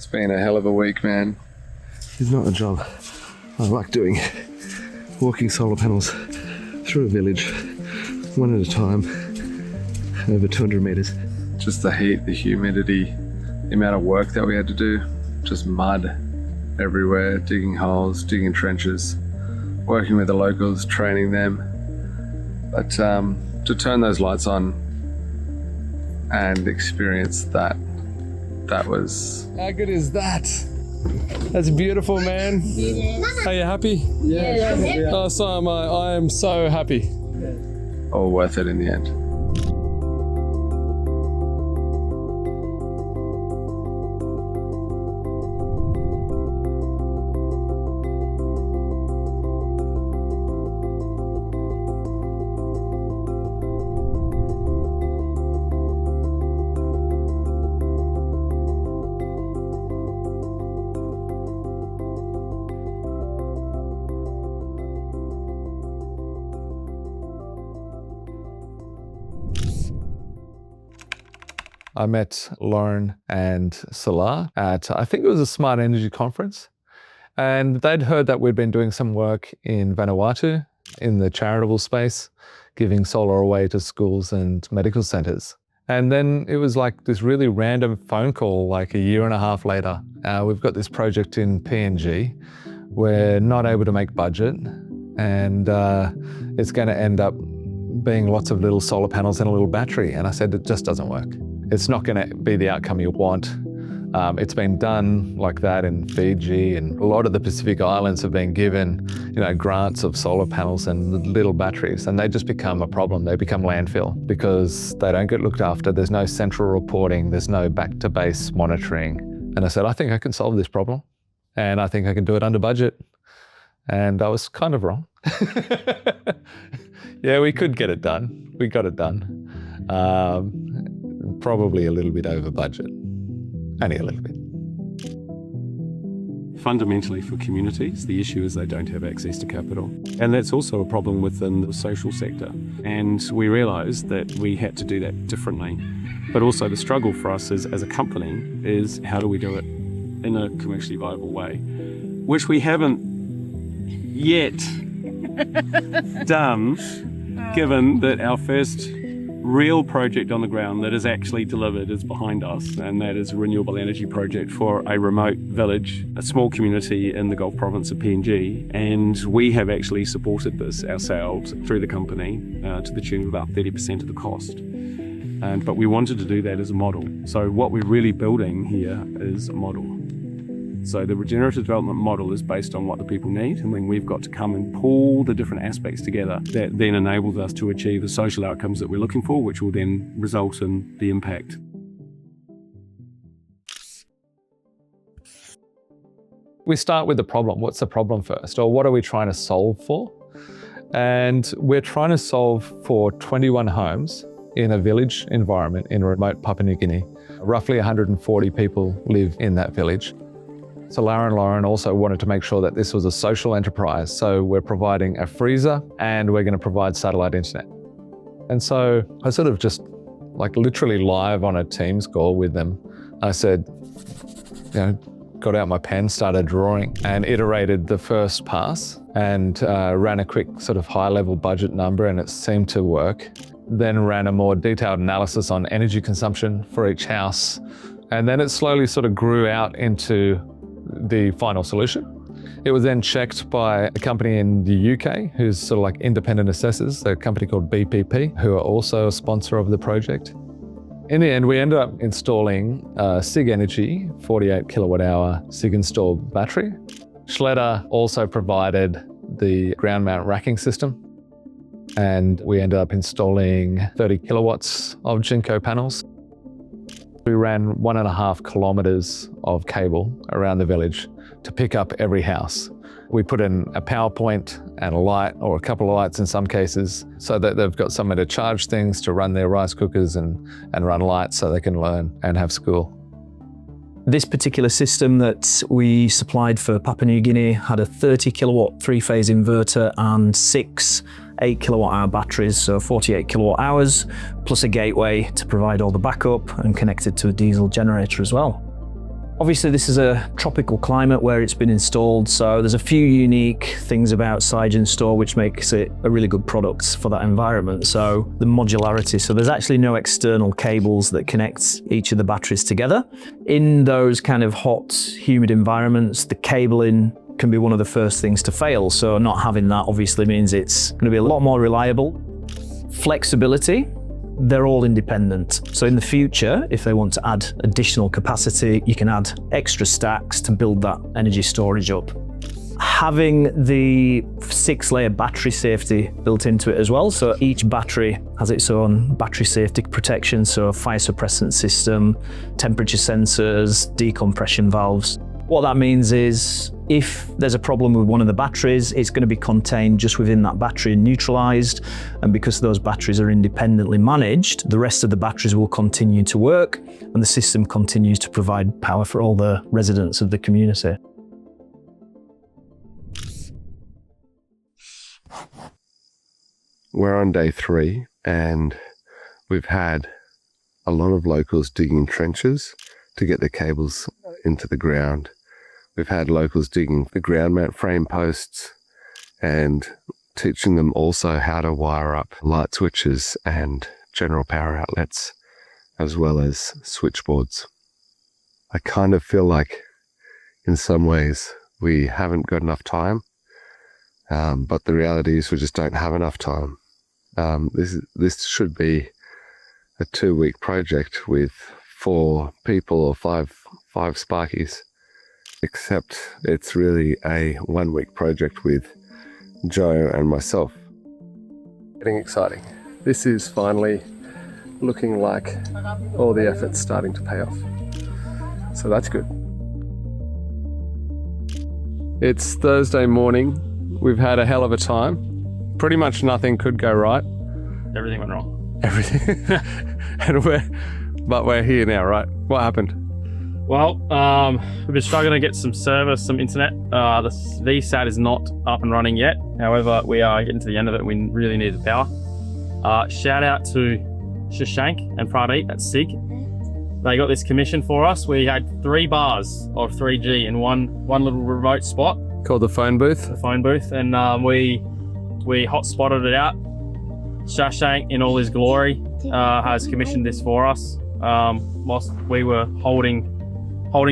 It's been a hell of a week, man. It's not a job I like doing. Walking solar panels through a village, one at a time, over 200 meters. Just the heat, the humidity, the amount of work that we had to do. Just mud everywhere, digging holes, digging trenches, working with the locals, training them. But to turn those lights on and experience that was... How good is that? That's beautiful, man. Are you happy? Yeah. Oh, so am I. I am so happy. All worth it in the end. I met Lauren and Salah at, I think it was a Smart Energy conference. And they'd heard that we'd been doing some work in Vanuatu in the charitable space, giving solar away to schools and medical centres. And then it was like this really random phone call like a year and a half later. We've got this project in PNG. We're not able to make budget, and it's going to end up being lots of little solar panels and a little battery. And I said, it just doesn't work. It's not going to be the outcome you want. It's been done like that in Fiji, and a lot of the Pacific Islands have been given, grants of solar panels and little batteries, and they just become a problem. They become landfill because they don't get looked after. There's no central reporting. There's no back-to-base monitoring. And I said, I think I can solve this problem, and I think I can do it under budget. And I was kind of wrong. Yeah, we could get it done. We got it done. Probably a little bit over budget. Only a little bit. Fundamentally for communities, the issue is they don't have access to capital. And that's also a problem within the social sector. And we realised that we had to do that differently. But also the struggle for us as a company is how do we do it in a commercially viable way, which we haven't yet done, given that our first real project on the ground that is actually delivered is behind us, and that is a renewable energy project for a remote village, a small community in the Gulf province of PNG, and we have actually supported this ourselves through the company to the tune of about 30% of the cost. But we wanted to do that as a model. So what we're really building here is a model. So the regenerative development model is based on what the people need, and then we've got to come and pull the different aspects together that then enables us to achieve the social outcomes that we're looking for, which will then result in the impact. We start with the problem. What's the problem first? Or what are we trying to solve for? And we're trying to solve for 21 homes in a village environment in remote Papua New Guinea. Roughly 140 people live in that village. So Lara and Lauren also wanted to make sure that this was a social enterprise. So we're providing a freezer and we're going to provide satellite internet. And so I sort of just like literally live on a Teams call with them. I said, got out my pen, started drawing and iterated the first pass and ran a quick sort of high level budget number, and it seemed to work. Then ran a more detailed analysis on energy consumption for each house. And then it slowly sort of grew out into the final solution. It was then checked by a company in the UK who's sort of like independent assessors, a company called BPP, who are also a sponsor of the project. In the end, we ended up installing a Sigenergy 48 kilowatt hour Sigenstor battery. Schletter also provided the ground mount racking system, and we ended up installing 30 kilowatts of Jinko panels. We ran 1.5 kilometers of cable around the village to pick up every house. We put in a power point and a light, or a couple of lights in some cases, so that they've got somewhere to charge things, to run their rice cookers and run lights so they can learn and have school. This particular system that we supplied for Papua New Guinea had a 30 kilowatt three-phase inverter and 6 8 kilowatt hour batteries, so 48 kilowatt hours, plus a gateway to provide all the backup and connected to a diesel generator as well. Obviously, this is a tropical climate where it's been installed, so there's a few unique things about Sigenstor which makes it a really good product for that environment. So the modularity, so there's actually no external cables that connect each of the batteries together. In those kind of hot, humid environments, the cabling can be one of the first things to fail. So not having that obviously means it's going to be a lot more reliable. Flexibility. They're all independent. So in the future, if they want to add additional capacity, you can add extra stacks to build that energy storage up. Having the 6-layer battery safety built into it as well. So each battery has its own battery safety protection. So fire suppressant system, temperature sensors, decompression valves. What that means is if there's a problem with one of the batteries, it's going to be contained just within that battery and neutralized. And because those batteries are independently managed, the rest of the batteries will continue to work and the system continues to provide power for all the residents of the community. We're on day 3 and we've had a lot of locals digging trenches to get the cables into the ground. We've had locals digging the ground mount frame posts and teaching them also how to wire up light switches and general power outlets, as well as switchboards. I kind of feel like in some ways we haven't got enough time, but the reality is we just don't have enough time. This should be a 2-week project with 4 people or 5 sparkies, except it's really a 1-week project with Joe and myself. Getting exciting. This is finally looking like all the effort's starting to pay off. So that's good. It's Thursday morning. We've had a hell of a time. Pretty much nothing could go right. Everything went wrong. Everything. But we're here now, right? What happened? Well, we've been struggling to get some service, some internet. The VSAT is not up and running yet. However, we are getting to the end of it and we really need the power. Shout out to Shashank and Pradeep at Sig. They got this commission for us. We had 3 bars of 3G in one little remote spot. Called the phone booth. The phone booth. And we hotspotted it out. Shashank, in all his glory, has commissioned this for us whilst we were holding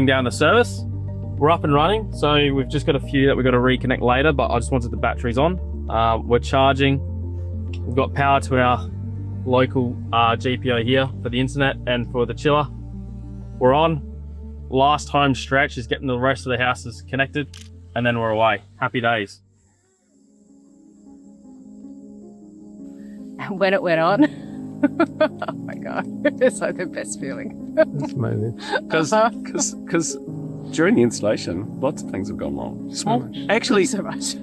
down the service. We're up and running, so we've just got a few that we've got to reconnect later, but I just wanted the batteries on. We're charging. We've got power to our local GPO here for the internet and for the chiller. We're on. Last home stretch is getting the rest of the houses connected, and then we're away. Happy days. And when it went on, oh my God, it's like the best feeling. That's amazing. Because during the installation, lots of things have gone wrong. Actually, so much.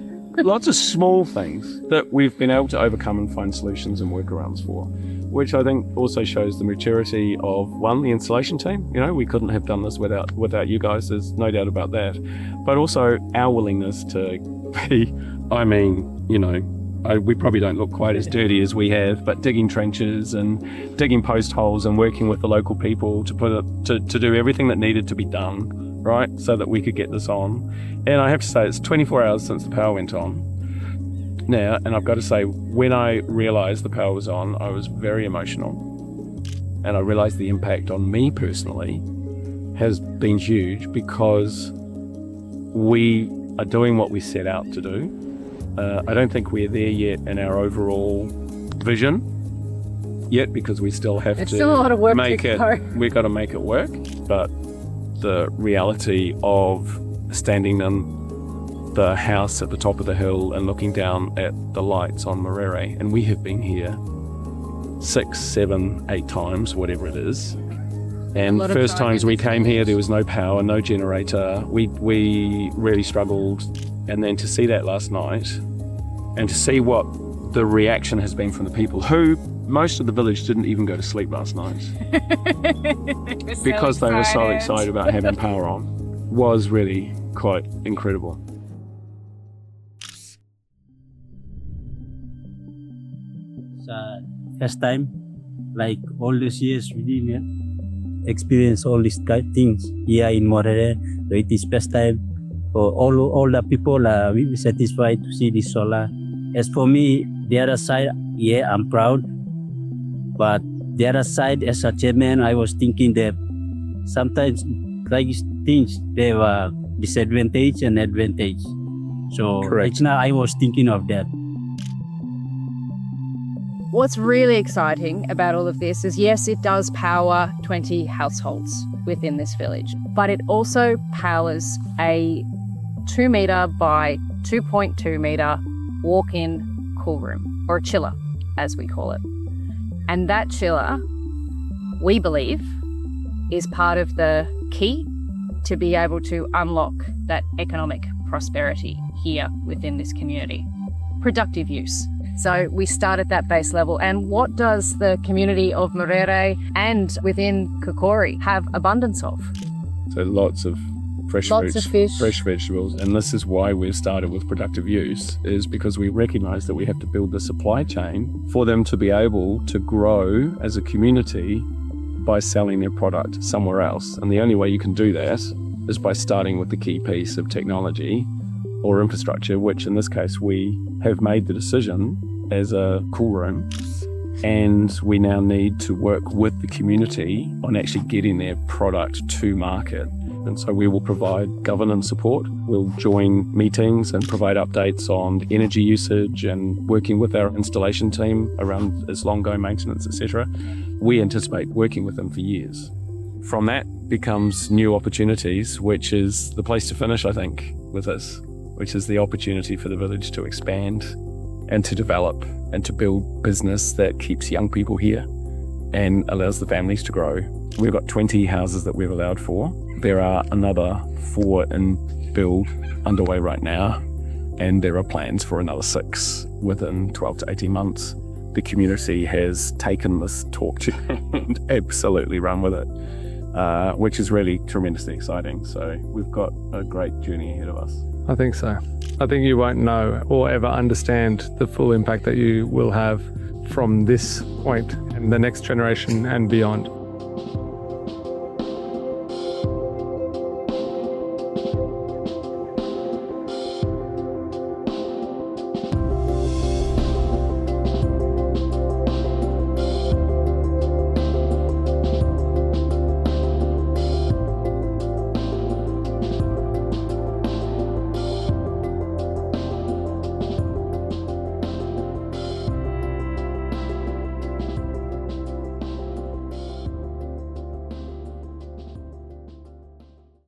lots of small things that we've been able to overcome and find solutions and workarounds for, which I think also shows the maturity of, one, the installation team. You know, we couldn't have done this without you guys, there's no doubt about that. But also our willingness to be, I mean, you know, we probably don't look quite as dirty as we have, but digging trenches and digging post holes and working with the local people to do everything that needed to be done, right, so that we could get this on. And I have to say, it's 24 hours since the power went on now, and I've got to say, when I realised the power was on, I was very emotional, and I realised the impact on me personally has been huge, because we are doing what we set out to do. I don't think we're there yet in our overall vision yet, because we still have It's to still a lot of work make to it. go. We've got to make it work. But the reality of standing in the house at the top of the hill and looking down at the lights on Morere, and we have been here 6, 7, 8 times, whatever it is. And the first times we came here, there was no power, no generator. We really struggled. And then to see that last night, and to see what the reaction has been from the people, who most of the village didn't even go to sleep last night because they were so excited about having power on, was really quite incredible. It's first time, like all these years we did here. experience all these things here in Morere. So it is best time for all the people we satisfied to see this solar. As for me, the other side, yeah, I'm proud. But the other side, as a chairman, I was thinking that sometimes like things, they were disadvantage and advantage. So right now I was thinking of that. What's really exciting about all of this is, yes, it does power 20 households within this village, but it also powers a 2 metre by 2.2 metre walk-in cool room, or a chiller, as we call it. And that chiller, we believe, is part of the key to be able to unlock that economic prosperity here within this community. Productive use. So we start at that base level. And what does the community of Morere and within Kokori have abundance of? So lots of fresh Lots fruits, of fish. fresh vegetables. And this is why we've started with productive use, is because we recognise that we have to build the supply chain for them to be able to grow as a community by selling their product somewhere else. And the only way you can do that is by starting with the key piece of technology or infrastructure, which in this case we have made the decision as a cool room, and we now need to work with the community on actually getting their product to market. And so we will provide governance support. We'll join meetings and provide updates on energy usage and working with our installation team around its long-going maintenance, etc. We anticipate working with them for years. From that becomes new opportunities, which is the place to finish, I think, with this, which is the opportunity for the village to expand and to develop and to build business that keeps young people here and allows the families to grow. We've got 20 houses that we've allowed for. There are another 4 in build underway right now, and there are plans for another 6 within 12 to 18 months. The community has taken this torch and absolutely run with it, which is really tremendously exciting. So we've got a great journey ahead of us. I think so. I think you won't know or ever understand the full impact that you will have from this point and the next generation and beyond.